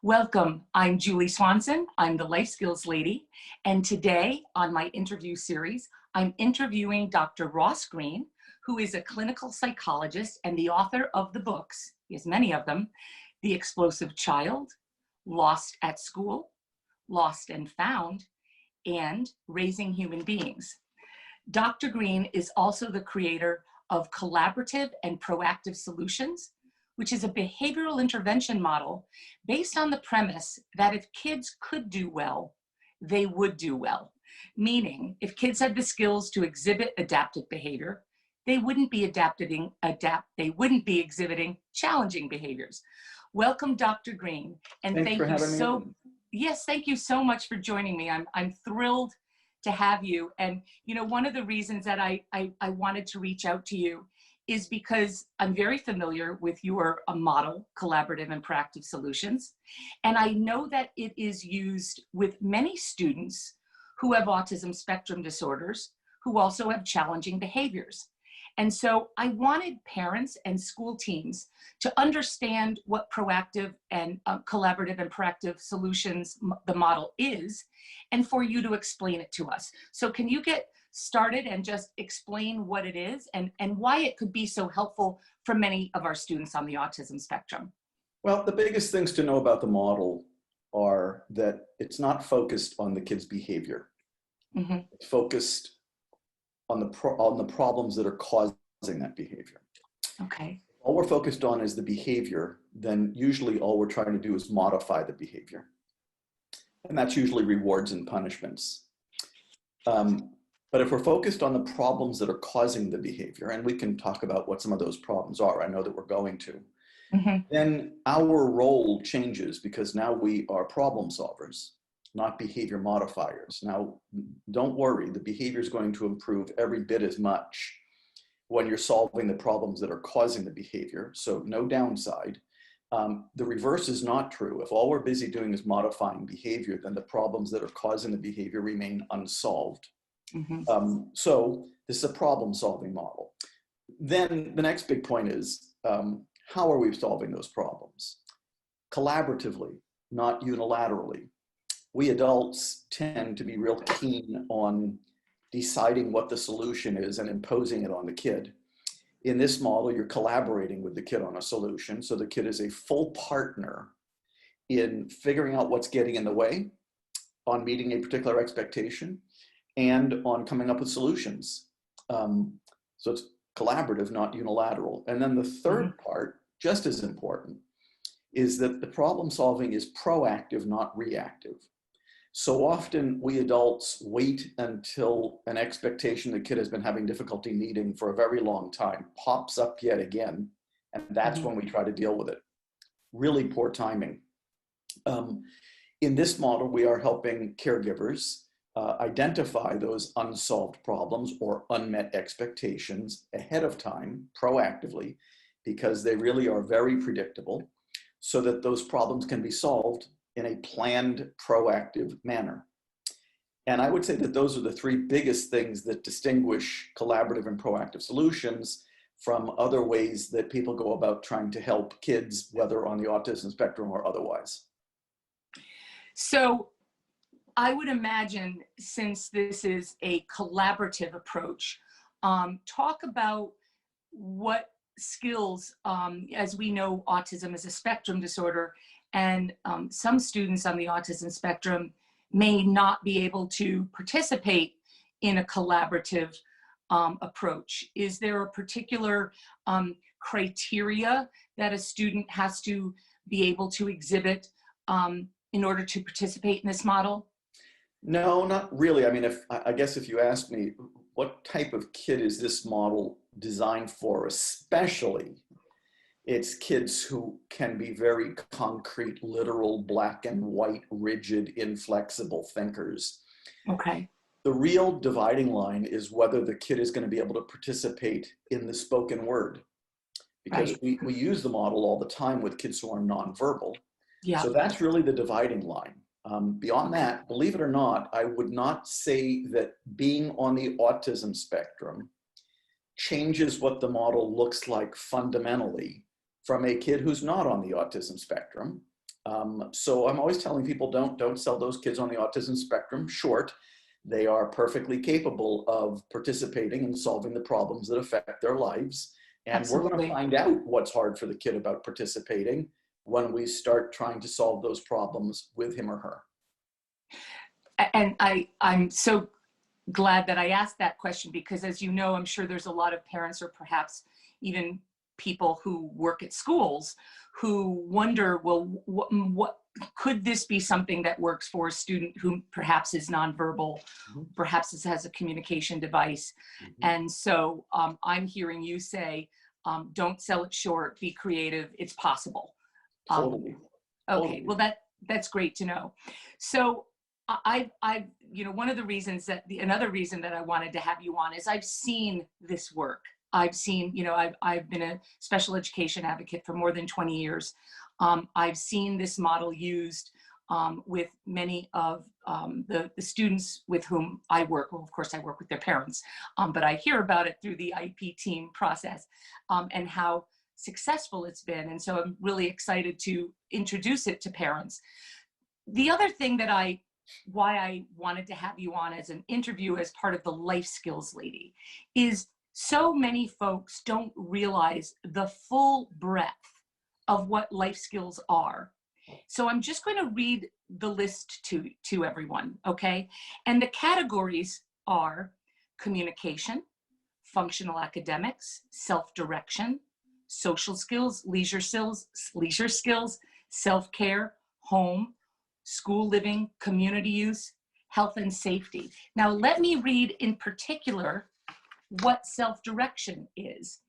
Welcome, I'm Julie Swanson. I'm the Life Skills Lady. And today on my interview series, I'm interviewing Dr. Ross Greene, who is a clinical psychologist and the author of the books, he has many of them, The Explosive Child, Lost at School, Lost and Found, and Raising Human Beings. Dr. Greene is also the creator of Collaborative and Proactive Solutions, which is a behavioral intervention model based on the premise that if kids could do well, they would do well. Meaning, if kids had the skills to exhibit adaptive behavior, they wouldn't be exhibiting challenging behaviors. Welcome, Dr. Greene, and Thanks for having me. Yes, thank you so much for joining me. I'm thrilled to have you. And you know, one of the reasons that I wanted to reach out to you is because I'm very familiar with your model, Collaborative and Proactive Solutions. And I know that it is used with many students who have autism spectrum disorders, who also have challenging behaviors. And so I wanted parents and school teams to understand what proactive and collaborative and proactive solutions, the model is, and for you to explain it to us. So can you get started and just explain what it is and why it could be so helpful for many of our students on the autism spectrum? Well, the biggest things to know about the model are that it's not focused on the kid's behavior. Mm-hmm. It's focused on the problems that are causing that behavior. Okay. All we're focused on is the behavior, then usually all we're trying to do is modify the behavior. And that's usually rewards and punishments. But if we're focused on the problems that are causing the behavior, and we can talk about what some of those problems are, I know that we're going to, then our role changes because now we are problem solvers, not behavior modifiers. Now, don't worry, the behavior is going to improve every bit as much when you're solving the problems that are causing the behavior, so no downside. The reverse is not true. If all we're busy doing is modifying behavior, then the problems that are causing the behavior remain unsolved. So this is a problem-solving model. Then the next big point is, how are we solving those problems? Collaboratively, not unilaterally. We adults tend to be real keen on deciding what the solution is and imposing it on the kid. In this model, you're collaborating with the kid on a solution, so the kid is a full partner in figuring out what's getting in the way, on meeting a particular expectation, and on coming up with solutions. So it's collaborative, not unilateral. And then the third part, just as important, is that the problem solving is proactive, not reactive. So often we adults wait until an expectation the kid has been having difficulty meeting for a very long time pops up yet again, and that's when we try to deal with it. Really poor timing. In this model, we are helping caregivers identify those unsolved problems or unmet expectations ahead of time, proactively, because they really are very predictable, so that those problems can be solved in a planned, proactive manner. And I would say that those are the three biggest things that distinguish collaborative and proactive solutions from other ways that people go about trying to help kids, whether on the autism spectrum or otherwise. So I would imagine, since this is a collaborative approach, talk about what skills, as we know, autism is a spectrum disorder, and some students on the autism spectrum may not be able to participate in a collaborative approach. Is there a particular criteria that a student has to be able to exhibit in order to participate in this model? No, not really. I mean, I guess if you ask me, what type of kid is this model designed for, especially, it's kids who can be very concrete, literal, black and white, rigid, inflexible thinkers. Okay. The real dividing line is whether the kid is going to be able to participate in the spoken word. Because we use the model all the time with kids who are nonverbal. Yeah. So that's really the dividing line. Beyond that, believe it or not, I would not say that being on the autism spectrum changes what the model looks like fundamentally from a kid who's not on the autism spectrum. So I'm always telling people, don't sell those kids on the autism spectrum short. They are perfectly capable of participating and solving the problems that affect their lives. And we're going to Absolutely. find out what's hard for the kid about participating when we start trying to solve those problems with him or her. And I'm so glad that I asked that question, because as you know, I'm sure there's a lot of parents, or perhaps even people who work at schools, who wonder, well, what could this be something that works for a student who perhaps is nonverbal, perhaps has a communication device? And so I'm hearing you say, don't sell it short, be creative, it's possible. Totally. Okay, well that's great to know. So I've one of the reasons that another reason that I wanted to have you on is I've seen this work. I've seen, I've been a special education advocate for more than 20 years. I've seen this model used with many of the students with whom I work. Well, of course, I work with their parents, but I hear about it through the IP team process, and how successful it's been. And so I'm really excited to introduce it to parents. The other thing that why I wanted to have you on as an interview as part of the Life Skills Lady is so many folks don't realize the full breadth of what life skills are. So I'm just going to read the list to everyone, okay? And the categories are communication, functional academics, self-direction, social skills, leisure skills, self-care, home, school living, community use, health and safety. Now, let me read in particular what self-direction is: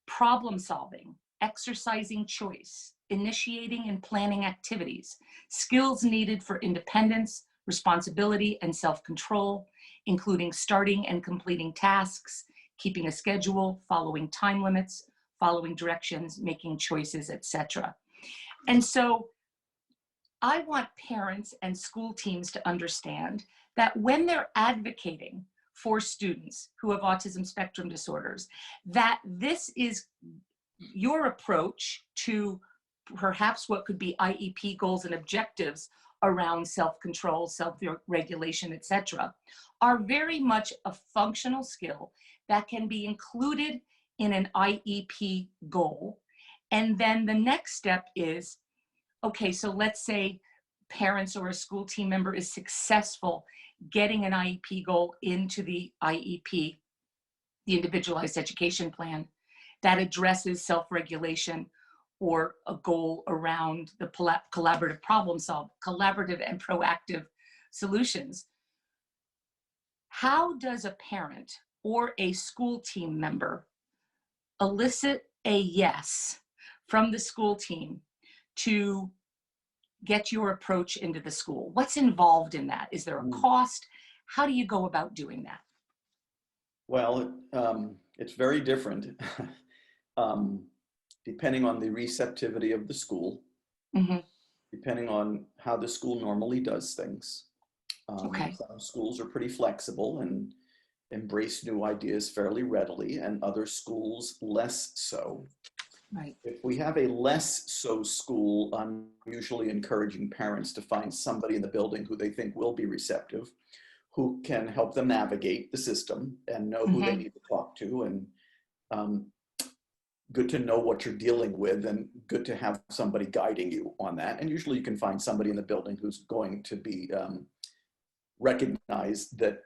problem solving, exercising choice, initiating and planning activities, skills needed for independence, responsibility, and self-control, including starting and completing tasks, keeping a schedule, following time limits, following directions, making choices, etc. And so I want parents and school teams to understand that when they're advocating for students who have autism spectrum disorders, that this is your approach to perhaps what could be IEP goals and objectives around self-control, self-regulation, etc., are very much a functional skill that can be included in an IEP goal. And then the next step is, okay, so let's say parents or a school team member is successful getting an IEP goal into the IEP, the individualized education plan, that addresses self-regulation, or a goal around the collaborative problem solve, collaborative and proactive solutions. How does a parent or a school team member elicit a yes from the school team to get your approach into the school? What's involved in that? Is there a cost? How do you go about doing that? Well, it's very different depending on the receptivity of the school, depending on how the school normally does things. Some schools are pretty flexible and embrace new ideas fairly readily, and other schools less so. Right. If we have a less so school, I'm usually encouraging parents to find somebody in the building who they think will be receptive, who can help them navigate the system and know who they need to talk to, and good to know what you're dealing with, and good to have somebody guiding you on that. And usually you can find somebody in the building who's going to be recognize that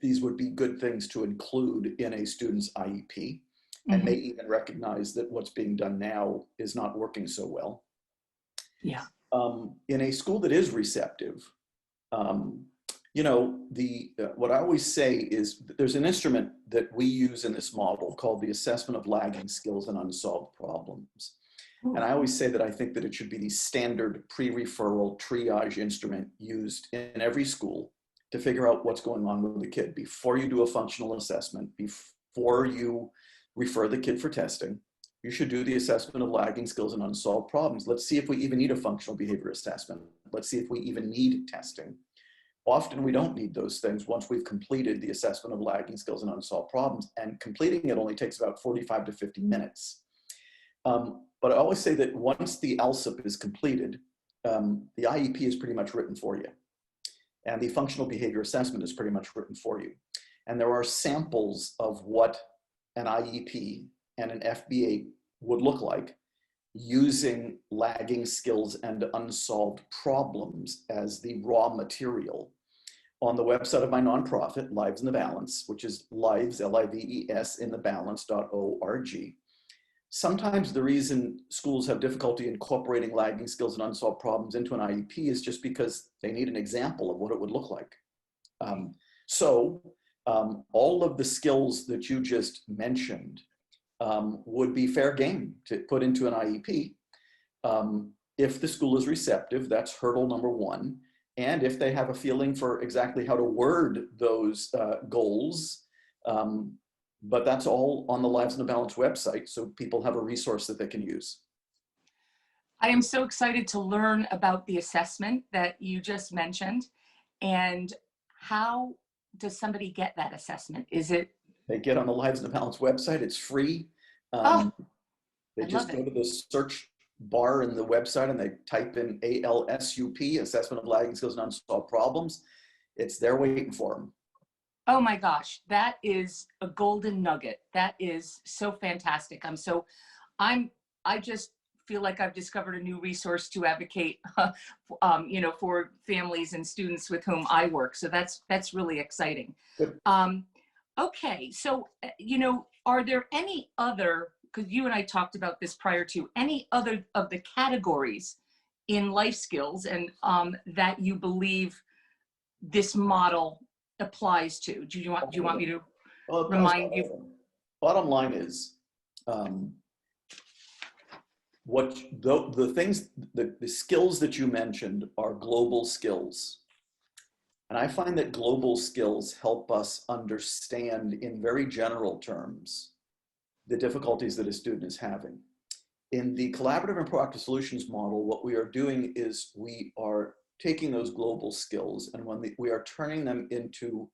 these would be good things to include in a student's IEP, and may even recognize that what's being done now is not working so well. Yeah. In a school that is receptive, what I always say is there's an instrument that we use in this model called the assessment of lagging skills and unsolved problems. And I always say that I think that it should be the standard pre-referral triage instrument used in every school to figure out what's going on with the kid before you do a functional assessment, before you refer the kid for testing. You should do the assessment of lagging skills and unsolved problems. Let's see if we even need a functional behavior assessment. Let's see if we even need testing. Often we don't need those things once we've completed the assessment of lagging skills and unsolved problems, and completing it only takes about 45 to 50 minutes. But I always say that once the LSIP is completed, the IEP is pretty much written for you. And the functional behavior assessment is pretty much written for you. And there are samples of what an IEP and an FBA would look like using lagging skills and unsolved problems as the raw material on the website of my nonprofit, Lives in the Balance, which is lives, L-I-V-E-S, in the balance.org. Sometimes the reason schools have difficulty incorporating lagging skills and unsolved problems into an IEP is just because they need an example of what it would look like. All of the skills that you just mentioned would be fair game to put into an IEP. If the school is receptive, that's hurdle number one. And if they have a feeling for exactly how to word those goals, but that's all on the Lives in the Balance website, so people have a resource that they can use. I am so excited to learn about the assessment that you just mentioned. And how does somebody get that assessment? Is it? They get on the Lives in the Balance website. It's free. They just go to the search bar in the website and they type in ALSUP, Assessment of Lagging Skills and Unsolved Problems. It's there waiting for them. Oh my gosh, that is a golden nugget. That is so fantastic. I just feel like I've discovered a new resource to advocate, for families and students with whom I work. So that's really exciting. Okay, so, are there any other, because you and I talked about this prior to, any other of the categories in life skills and that you believe this model applies to? Do you want me to remind you? Bottom line is, the skills that you mentioned are global skills. And I find that global skills help us understand in very general terms the difficulties that a student is having. In the collaborative and proactive solutions model, what we are doing is we are taking those global skills and we are turning them into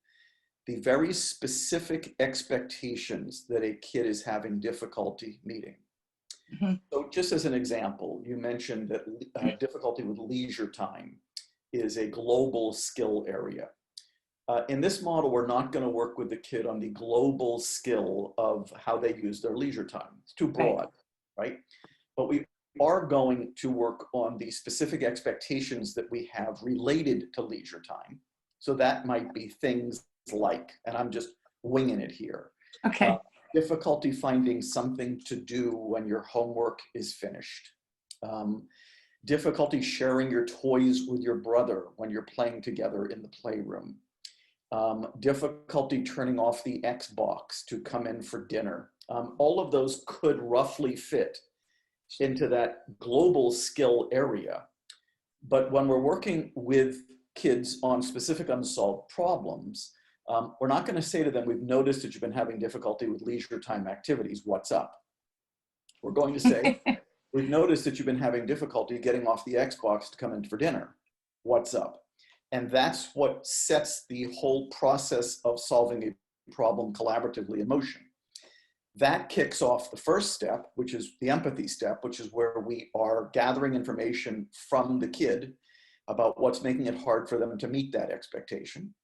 the very specific expectations that a kid is having difficulty meeting. Mm-hmm. So just as an example, you mentioned that difficulty with leisure time is a global skill area. In this model, we're not going to work with the kid on the global skill of how they use their leisure time. It's too broad, right? But we are going to work on the specific expectations that we have related to leisure time. So that might be things like, and I'm just winging it here. Okay. Difficulty finding something to do when your homework is finished. Difficulty sharing your toys with your brother when you're playing together in the playroom. Difficulty turning off the Xbox to come in for dinner. All of those could roughly fit into that global skill area. But when we're working with kids on specific unsolved problems, we're not going to say to them, we've noticed that you've been having difficulty with leisure time activities. What's up? We're going to say, we've noticed that you've been having difficulty getting off the Xbox to come in for dinner. What's up? And that's what sets the whole process of solving a problem collaboratively in motion. That kicks off the first step, which is the empathy step, which is where we are gathering information from the kid about what's making it hard for them to meet that expectation.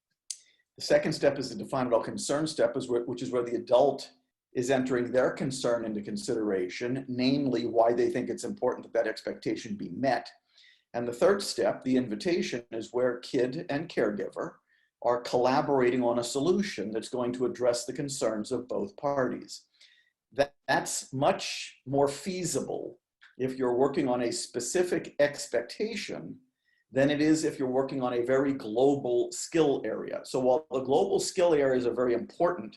The second step is the define it all concern step, which is where the adult is entering their concern into consideration, namely why they think it's important that that expectation be met. And the third step, the invitation, is where kid and caregiver are collaborating on a solution that's going to address the concerns of both parties. That's much more feasible if you're working on a specific expectation than it is if you're working on a very global skill area. So while the global skill areas are very important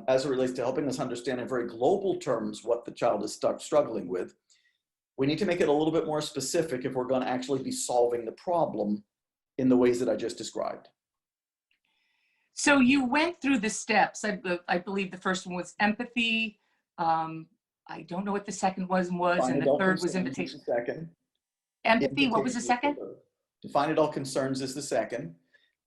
as it relates to helping us understand in very global terms what the child is struggling with, we need to make it a little bit more specific if we're going to actually be solving the problem in the ways that I just described. So you went through the steps. I believe the first one was empathy. I don't know what the second was, and the third was invitation. Second. Empathy, what was the second? Define it all concerns is the second,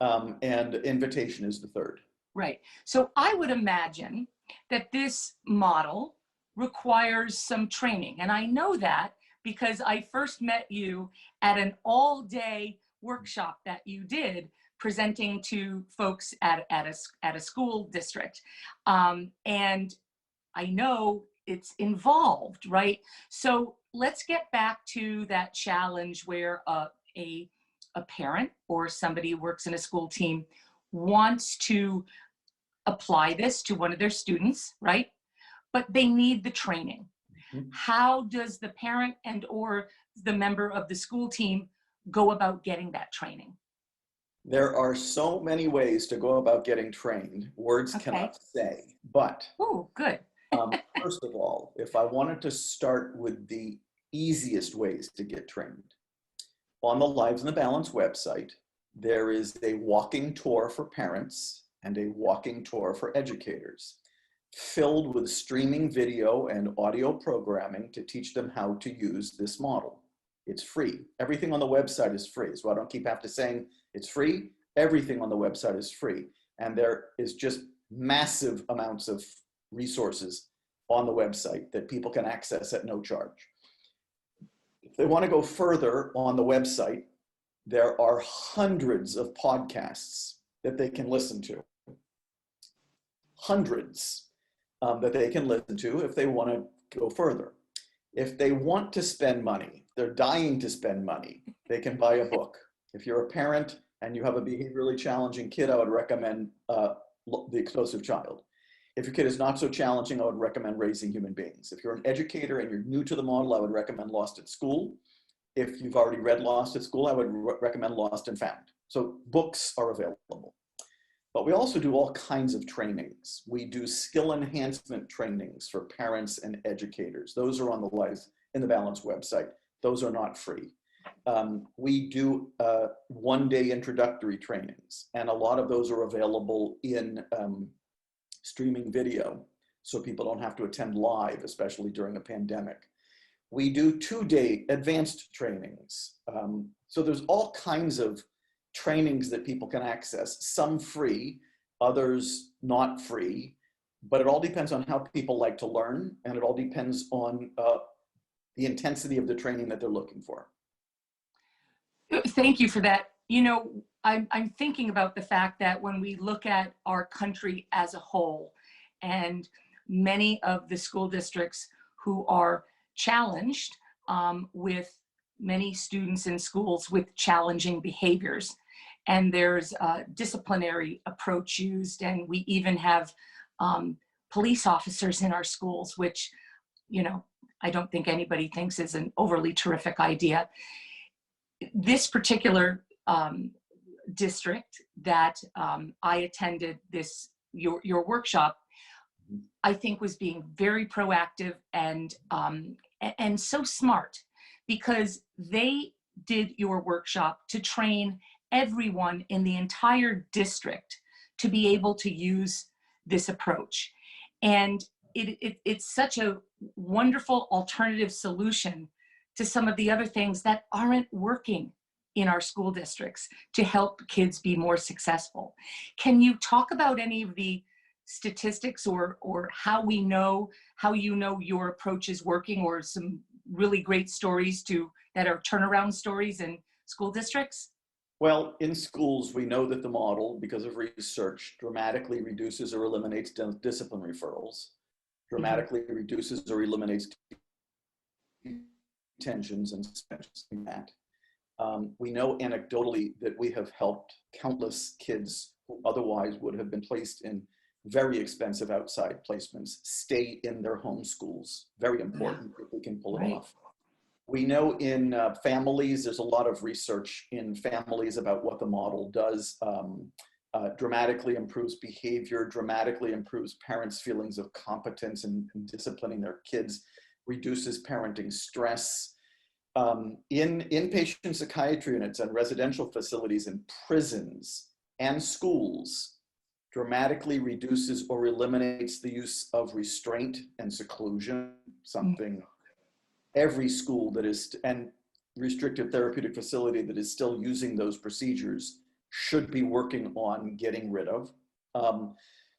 and invitation is the third. Right. So I would imagine that this model requires some training. And I know that because I first met you at an all-day workshop that you did presenting to folks at a school district. And I know it's involved, right? So let's get back to that challenge where a parent or somebody who works in a school team wants to apply this to one of their students, right? But they need the training. Mhm. How does the parent and or the member of the school team go about getting that training? There are so many ways to go about getting trained. Words Okay. cannot say, but Oh, good. first of all, if I wanted to start with the easiest ways to get trained, on the Lives in the Balance website, there is a walking tour for parents and a walking tour for educators, filled with streaming video and audio programming to teach them how to use this model. It's free. Everything on the website is free, so I don't keep after saying it's free. Everything on the website is free, and there is just massive amounts of resources on the website that people can access at no charge. If they want to go further on the website, there are hundreds of podcasts that they can listen to. Hundreds that they can listen to if they want to go further. If they want to spend money, they're dying to spend money, they can buy a book. If you're a parent and you have a behaviorally challenging kid, I would recommend The Explosive Child. If your kid is not so challenging, I would recommend Raising Human Beings. If you're an educator and you're new to the model, I would recommend Lost at School. If you've already read Lost at School, I would recommend Lost and Found. So books are available. But we also do all kinds of trainings. We do skill enhancement trainings for parents and educators. Those are on the Lives in the Balance website. Those are not free. We do one-day introductory trainings, and a lot of those are available in streaming video, so people don't have to attend live, especially during a pandemic. We do two-day advanced trainings. So there's all kinds of trainings that people can access, some free, others not free, but it all depends on how people like to learn, and it all depends on the intensity of the training that they're looking for. Thank you for that. You know, I'm thinking about the fact that when we look at our country as a whole, and many of the school districts who are challenged with many students in schools with challenging behaviors, and there's a disciplinary approach used, and we even have police officers in our schools, which, you know, I don't think anybody thinks is an overly terrific idea. This particular district that I attended your workshop, I think was being very proactive and so smart, because they did your workshop to train everyone in the entire district to be able to use this approach. And it's such a wonderful alternative solution to some of the other things that aren't working in our school districts to help kids be more successful. Can you talk about any of the statistics or how you know your approach is working, or some really great stories that are turnaround stories in school districts? Well, in schools, we know that the model, because of research, dramatically reduces or eliminates discipline referrals, dramatically reduces or eliminates detentions and suspensions in that. We know anecdotally that we have helped countless kids who otherwise would have been placed in very expensive outside placements stay in their home schools. Very important if we can pull it off. We know in families, there's a lot of research in families about what the model does. Dramatically improves behavior, dramatically improves parents' feelings of competence in disciplining their kids, reduces parenting stress. In inpatient psychiatry units and residential facilities and prisons and schools, dramatically reduces or eliminates the use of restraint and seclusion, something every school that is, and restrictive therapeutic facility that is still using those procedures should be working on getting rid of.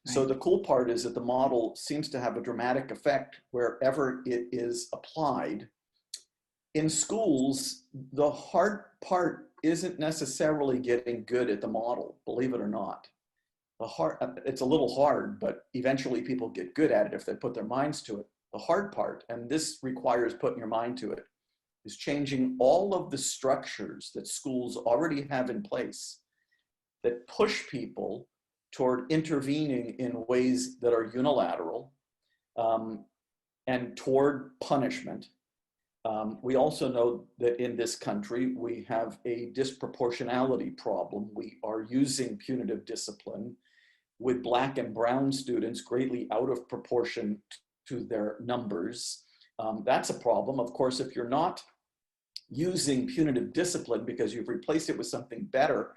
So the cool part is that the model seems to have a dramatic effect wherever it is applied. in schools, the hard part isn't necessarily getting good at the model, believe it or not. It's a little hard, but eventually people get good at it if they put their minds to it. The hard part, and this requires putting your mind to it, is changing all of the structures that schools already have in place that push people toward intervening in ways that are unilateral and toward punishment. We also know that in this country, we have a disproportionality problem. We are using punitive discipline with Black and brown students greatly out of proportion to their numbers. That's a problem. Of course, if you're not using punitive discipline because you've replaced it with something better,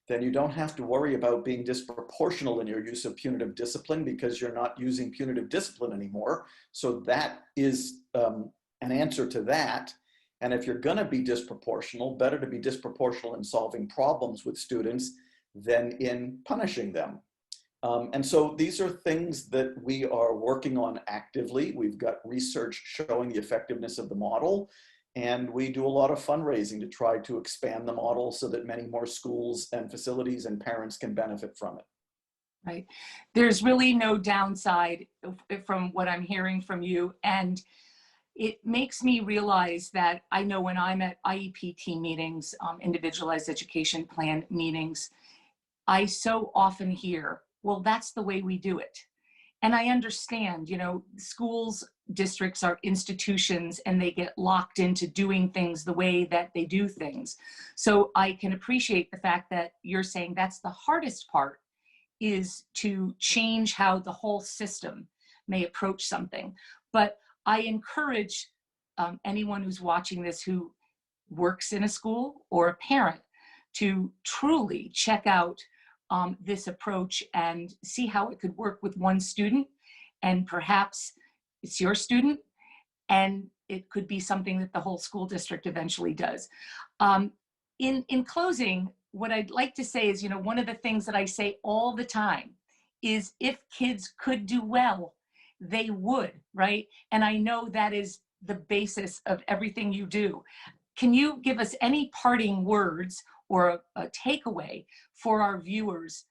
then you don't have to worry about being disproportional in your use of punitive discipline because you're not using punitive discipline anymore. So that is an answer to that. And if you're going to be disproportional, better to be disproportional in solving problems with students than in punishing them. And so these are things that we are working on actively. We've got research showing the effectiveness of the model, and we do a lot of fundraising to try to expand the model so that many more schools and facilities and parents can benefit from it. Right. There's really no downside from what I'm hearing from you. And it makes me realize that I know when I'm at IEP team meetings, individualized education plan meetings, I so often hear, well, that's the way we do it. And I understand, you know, schools, districts are institutions and they get locked into doing things the way that they do things. So I can appreciate the fact that you're saying that's the hardest part, is to change how the whole system may approach something. But I encourage anyone who's watching this who works in a school or a parent to truly check out this approach and see how it could work with one student, and perhaps it's your student and it could be something that the whole school district eventually does. In closing, what I'd like to say is, you know, one of the things that I say all the time is if kids could do well, they would, right? And I know that is the basis of everything you do. Can you give us any parting words or a takeaway for our viewers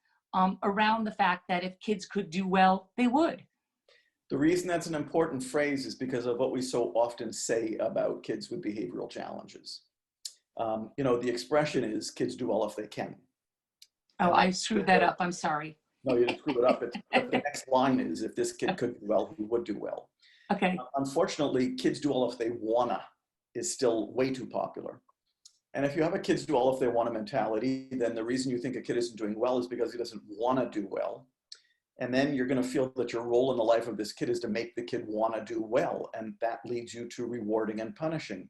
around the fact that if kids could do well, they would? The reason that's an important phrase is because of what we so often say about kids with behavioral challenges. You know, the expression is kids do well if they can. Oh, I screwed that up. I'm sorry. No, you didn't screw it up. But the next line is, if this kid could do well, he would do well. Okay. Unfortunately, kids do well if they wanna is still way too popular. And if you have a kids do well if they wanna mentality, then the reason you think a kid isn't doing well is because he doesn't wanna do well. And then you're gonna feel that your role in the life of this kid is to make the kid wanna do well. And that leads you to rewarding and punishing.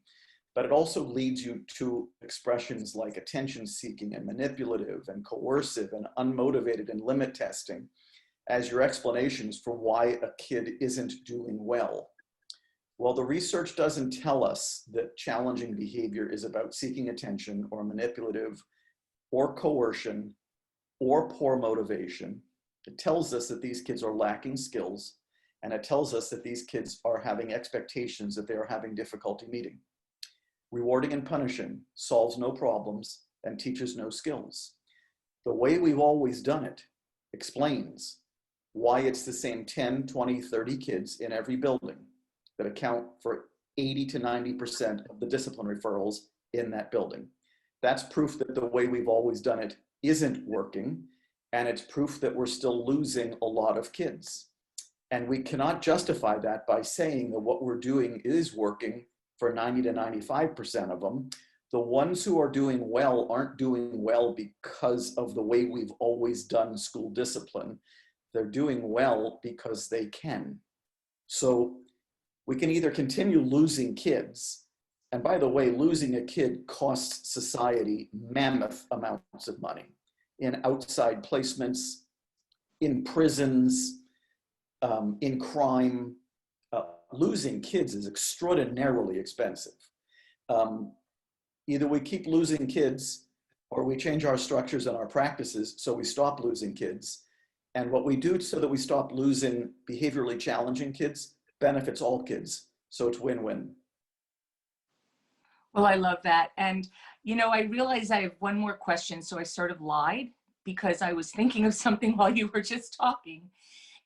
But it also leads you to expressions like attention seeking and manipulative and coercive and unmotivated and limit testing as your explanations for why a kid isn't doing well. Well, the research doesn't tell us that challenging behavior is about seeking attention or manipulative or coercion or poor motivation. It tells us that these kids are lacking skills, and it tells us that these kids are having expectations that they are having difficulty meeting. Rewarding and punishing solves no problems and teaches no skills. The way we've always done it explains why it's the same 10, 20, 30 kids in every building that account for 80 to 90% of the discipline referrals in that building. That's proof that the way we've always done it isn't working, and it's proof that we're still losing a lot of kids. And we cannot justify that by saying that what we're doing is working for 90 to 95% of them. The ones who are doing well aren't doing well because of the way we've always done school discipline. They're doing well because they can. So we can either continue losing kids, and by the way, losing a kid costs society mammoth amounts of money in outside placements, in prisons, in crime. Losing kids is extraordinarily expensive. Either we keep losing kids or we change our structures and our practices so we stop losing kids. And what we do so that we stop losing behaviorally challenging kids benefits all kids. So it's win-win. Well, I love that. And, you know, I realize I have one more question, so I sort of lied because I was thinking of something while you were just talking.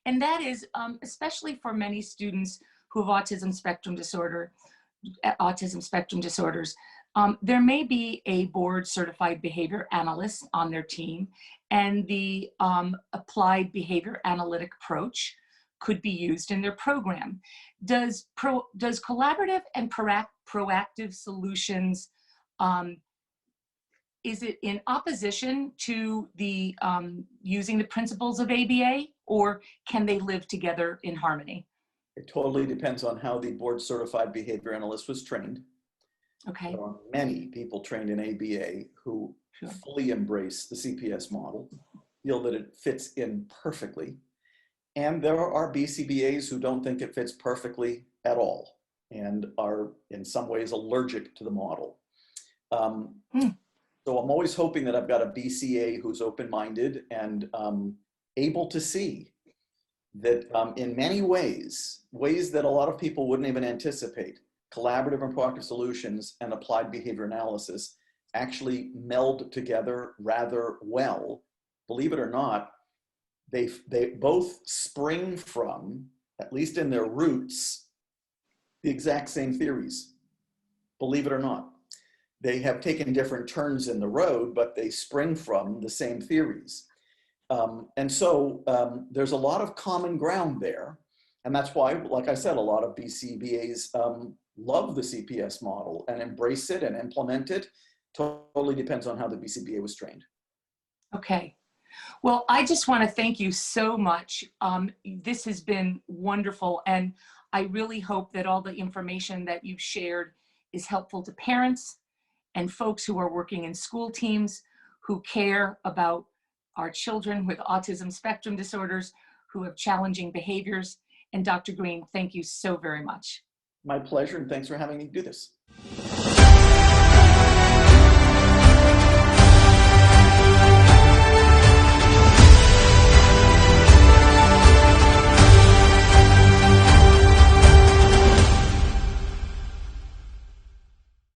And that is, especially for many students who have autism spectrum disorders, there may be a board certified behavior analyst on their team, and the applied behavior analytic approach could be used in their program. Does collaborative and proactive solutions, is it in opposition to the using the principles of ABA, or can they live together in harmony? It totally depends on how the board certified behavior analyst was trained. Okay. There are many people trained in ABA who Sure. fully embrace the CPS model, feel that it fits in perfectly. And there are BCBAs who don't think it fits perfectly at all and are in some ways allergic to the model. So I'm always hoping that I've got a BCA who's open-minded and able to see that in many ways that a lot of people wouldn't even anticipate, collaborative and proactive solutions and applied behavior analysis actually meld together rather well. Believe it or not, they both spring from, at least in their roots, the exact same theories. Believe it or not. They have taken different turns in the road, but they spring from the same theories. And so there's a lot of common ground there. And that's why, like I said, a lot of BCBAs love the CPS model and embrace it and implement it. Totally depends on how the BCBA was trained. Okay. Well, I just want to thank you so much. This has been wonderful. And I really hope that all the information that you've shared is helpful to parents and folks who are working in school teams who care about our children with autism spectrum disorders, who have challenging behaviors. And Dr. Greene, thank you so very much. My pleasure, and thanks for having me do this.